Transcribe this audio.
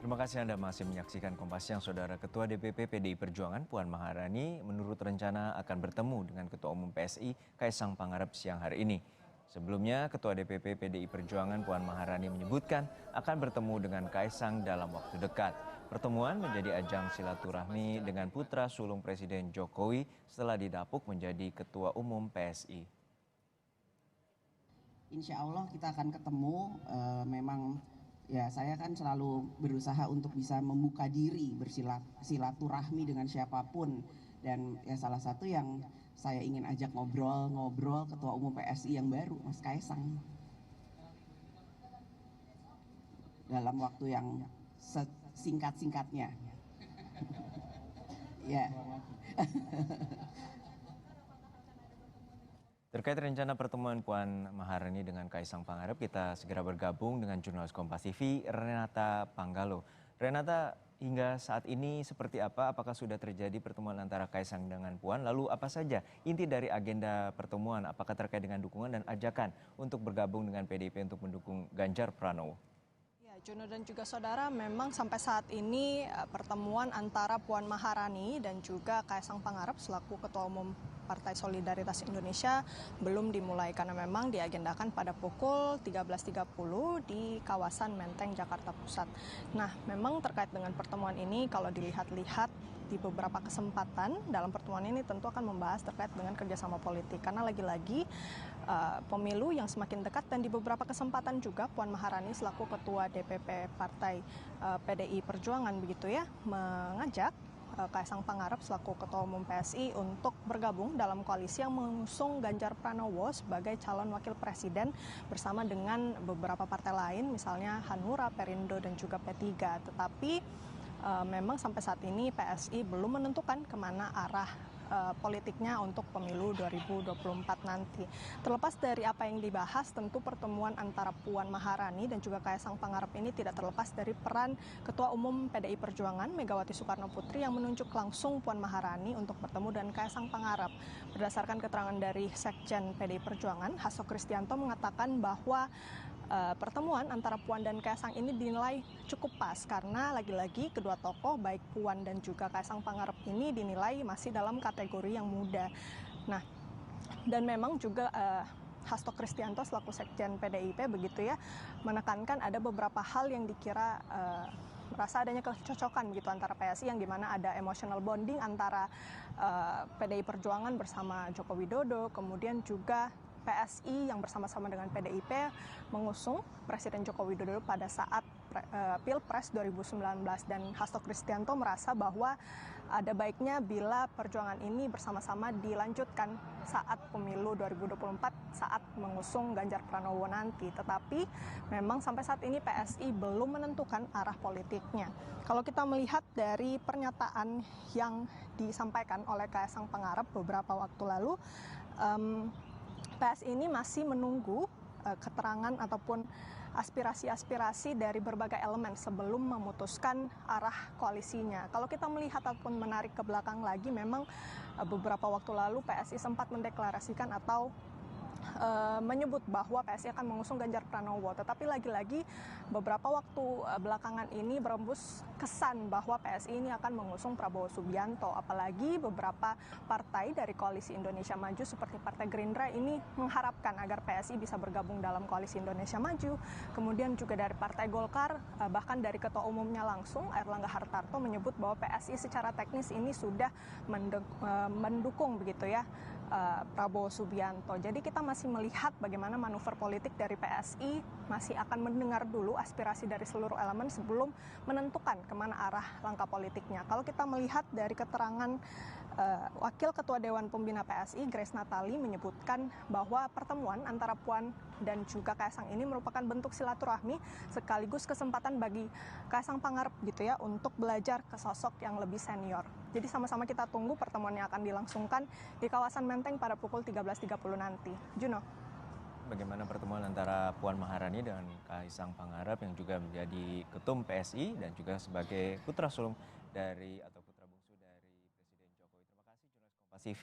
Terima kasih Anda masih menyaksikan Kompas Siang. Saudara Ketua DPP PDI Perjuangan Puan Maharani menurut rencana akan bertemu dengan Ketua Umum PSI Kaisang Pangarep siang hari ini. Sebelumnya Ketua DPP PDI Perjuangan Puan Maharani menyebutkan akan bertemu dengan Kaisang dalam waktu dekat. Pertemuan menjadi ajang silaturahmi dengan putra sulung Presiden Jokowi setelah didapuk menjadi Ketua Umum PSI. Insya Allah kita akan ketemu. Memang ya saya kan selalu berusaha untuk bisa membuka diri bersilaturahmi dengan siapapun, dan ya salah satu yang saya ingin ajak ngobrol Ketua Umum PSI yang baru, Mas Kaisang, dalam waktu yang singkat-singkatnya. Ya. Terkait rencana pertemuan Puan Maharani dengan Kaisang Pangarep, kita segera bergabung dengan jurnalis Kompas TV, Renata Panggalo. Renata, hingga saat ini seperti apa? Apakah sudah terjadi pertemuan antara Kaisang dengan Puan? Lalu apa saja inti dari agenda pertemuan? Apakah terkait dengan dukungan dan ajakan untuk bergabung dengan PDIP untuk mendukung Ganjar Pranowo? Ya, Juno dan juga saudara, memang sampai saat ini pertemuan antara Puan Maharani dan juga Kaisang Pangarep selaku Ketua Umum Partai Solidaritas Indonesia belum dimulai karena memang diagendakan pada pukul 13.30 di kawasan Menteng, Jakarta Pusat. Nah, memang terkait dengan pertemuan ini kalau dilihat-lihat di beberapa kesempatan dalam pertemuan ini tentu akan membahas terkait dengan kerjasama politik karena lagi-lagi pemilu yang semakin dekat, dan di beberapa kesempatan juga Puan Maharani selaku Ketua DPP Partai PDI Perjuangan begitu ya mengajak Kaisang Pangarep selaku Ketua Umum PSI untuk bergabung dalam koalisi yang mengusung Ganjar Pranowo sebagai calon wakil presiden bersama dengan beberapa partai lain misalnya Hanura, Perindo dan juga P3. Tetapi memang sampai saat ini PSI belum menentukan kemana arah politiknya untuk pemilu 2024 nanti. Terlepas dari apa yang dibahas, tentu pertemuan antara Puan Maharani dan juga Kaisang Pangarep ini tidak terlepas dari peran Ketua Umum PDI Perjuangan Megawati Soekarno Putri yang menunjuk langsung Puan Maharani untuk bertemu dengan Kaisang Pangarep. Berdasarkan keterangan dari Sekjen PDI Perjuangan, Hasto Kristianto mengatakan bahwa pertemuan antara Puan dan Kaisang ini dinilai cukup pas karena lagi-lagi kedua tokoh baik Puan dan juga Kaisang Pangarep ini dinilai masih dalam kategori yang muda. Nah, dan memang juga Hasto Kristianto selaku Sekjen PDIP begitu ya menekankan ada beberapa hal yang dikira merasa adanya kecocokan gitu antara PSI, yang dimana ada emotional bonding antara PDI Perjuangan bersama Joko Widodo, kemudian juga PSI yang bersama-sama dengan PDIP mengusung Presiden Joko Widodo pada saat Pilpres 2019, dan Hasto Kristianto merasa bahwa ada baiknya bila perjuangan ini bersama-sama dilanjutkan saat pemilu 2024 saat mengusung Ganjar Pranowo nanti. Tetapi memang sampai saat ini PSI belum menentukan arah politiknya. Kalau kita melihat dari pernyataan yang disampaikan oleh Kaisang Pangarep beberapa waktu lalu, PSI ini masih menunggu keterangan ataupun aspirasi-aspirasi dari berbagai elemen sebelum memutuskan arah koalisinya. Kalau kita melihat ataupun menarik ke belakang lagi, memang beberapa waktu lalu PSI sempat mendeklarasikan atau menyebut bahwa PSI akan mengusung Ganjar Pranowo. Tetapi lagi-lagi beberapa waktu belakangan ini berembus kesan bahwa PSI ini akan mengusung Prabowo Subianto. Apalagi beberapa partai dari Koalisi Indonesia Maju seperti Partai Gerindra ini mengharapkan agar PSI bisa bergabung dalam Koalisi Indonesia Maju. Kemudian juga dari Partai Golkar, bahkan dari Ketua Umumnya langsung Airlangga Hartarto menyebut bahwa PSI secara teknis ini sudah mendukung begitu ya Prabowo Subianto. Jadi kita masih melihat bagaimana manuver politik dari PSI masih akan mendengar dulu aspirasi dari seluruh elemen sebelum menentukan kemana arah langkah politiknya. Kalau kita melihat dari keterangan Wakil Ketua Dewan Pembina PSI, Grace Natali, menyebutkan bahwa pertemuan antara Puan dan juga Kaisang ini merupakan bentuk silaturahmi sekaligus kesempatan bagi Kaisang Pangarep gitu ya untuk belajar ke sosok yang lebih senior. Jadi sama-sama kita tunggu pertemuan yang akan dilangsungkan di kawasan Menteng pada pukul 13.30 nanti. Juno. Bagaimana pertemuan antara Puan Maharani dengan Kaisang Pangarep yang juga menjadi ketum PSI dan juga sebagai putra sulung dari atau putra bungsu dari Presiden Jokowi. Terima kasih jurnalis Kompas TV.